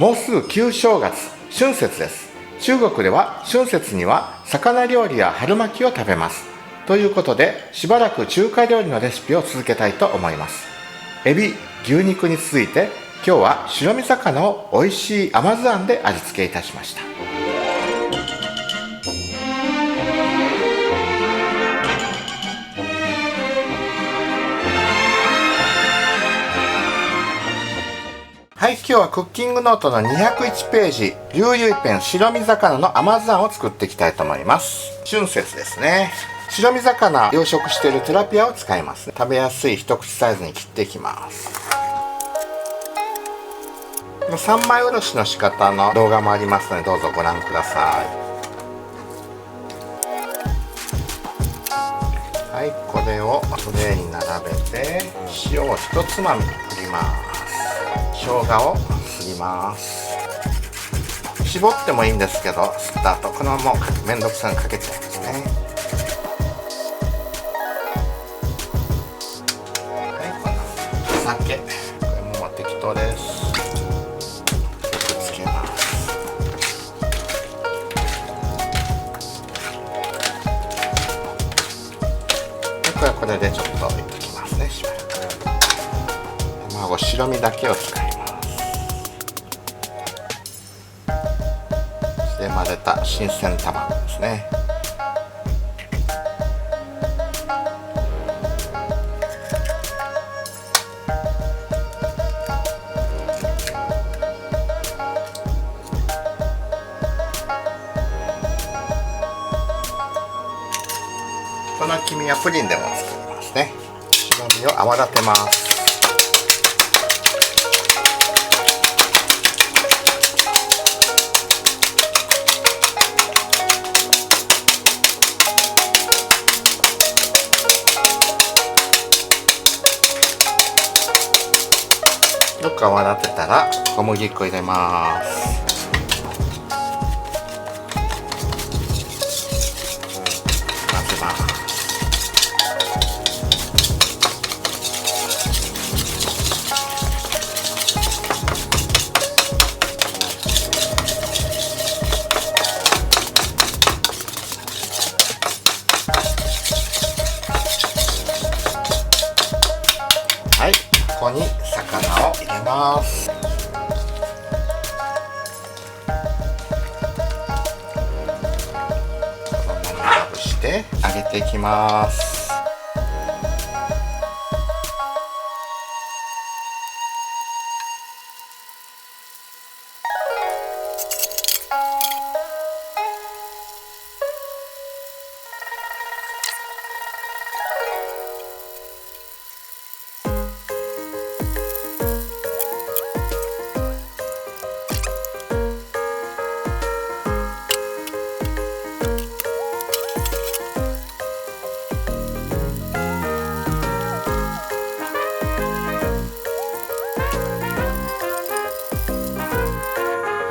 もうすぐ旧正月、春節です。中国では春節には魚料理や春巻きを食べます。ということで、しばらく中華料理のレシピを続けたいと思います。エビ、牛肉に続いて、今日は白身魚を美味しい甘酢あんで味付けいたしました。はい、今日はクッキングノートの201ページ、龍油ペン白身魚の甘酢あんを作っていきたいと思います。春節ですね。白身魚養殖しているテラピアを使います。食べやすい一口サイズに切っていきます。3枚おろしの仕方の動画もありますので、どうぞご覧ください。はい、これをトレーに並べて、塩を1つまみ振ります。生姜をすります。絞ってもいいんですけど、すった後このままめんどくさいのかけちゃいますね。はい、この酒、これも適当です。つけます。でこれでちょっと置いときますね。しばらく卵白身だけを使います。で混ぜた新鮮卵ですね。この黄身はプリンでも作りますね。白身を泡立てます。よく泡立てたら小麦粉入れます。混ぜます。はい、ここに魚を入れます。衣にまぶして揚げていきます。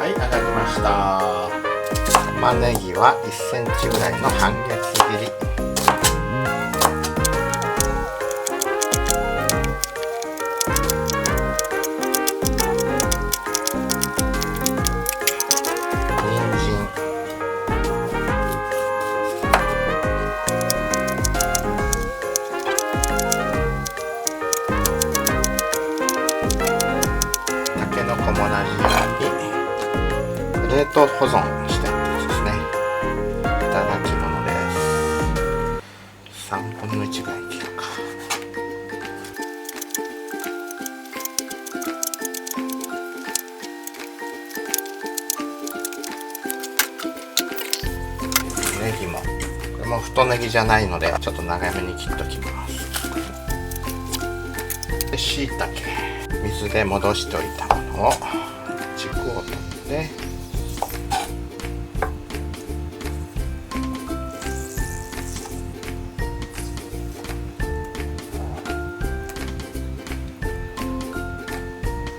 上がりました。玉ねぎは1センチぐらいの半月切り。人参。たけのこも同じように冷凍保存してあるやつですね。いただき物です。3分の1ぐらい切るか。ネギも、これも太ネギじゃないのでちょっと長めに切っときます。で、しいたけ、水で戻しておいたものを軸を取って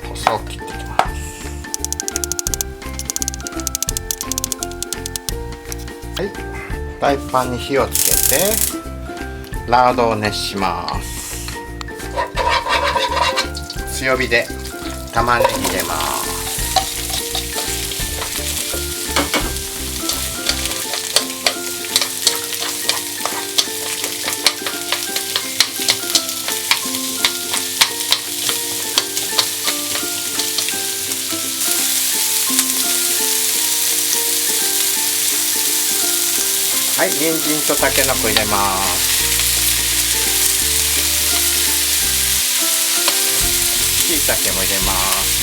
細く切っていきます。はい、フライパンに火をつけてラードを熱します。強火で玉ねぎ入れます。はい、人参とたけのこ入れます。しいたけも入れます。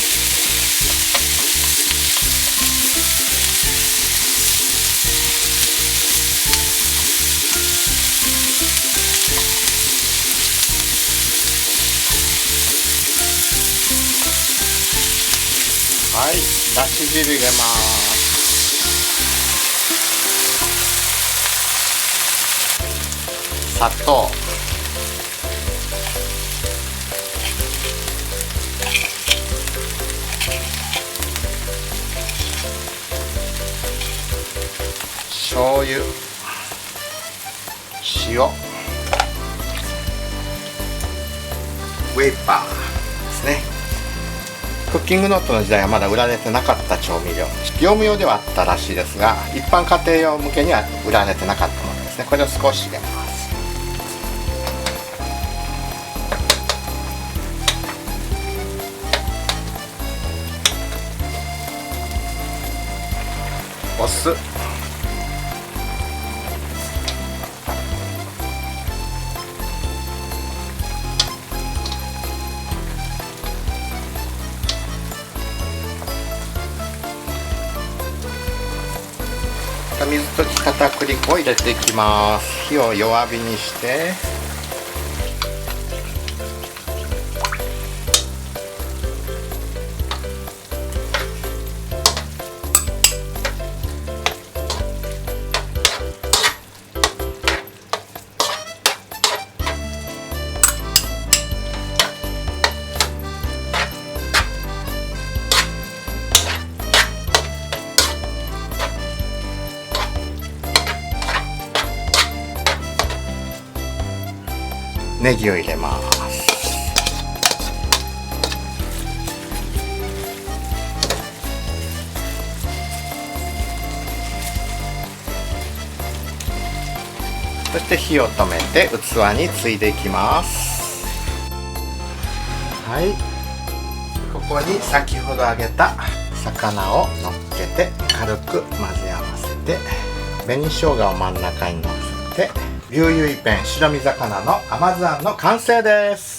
はい、だし汁入れます。砂糖、醤油、塩、ウェイパーですね。クッキングノートの時代はまだ売られてなかった調味料、業務用ではあったらしいですが、一般家庭用向けには売られてなかったものですね。これを少し入れます。お酢、水溶き片栗粉を入れていきます。火を弱火にしてネギを入れます。そして火を止めて器についでいきます。はい、ここに先ほど揚げた魚を乗っけて軽く混ぜ合わせて、紅生姜を真ん中に乗せて、龍油いん白身魚の甘酢あんの完成です。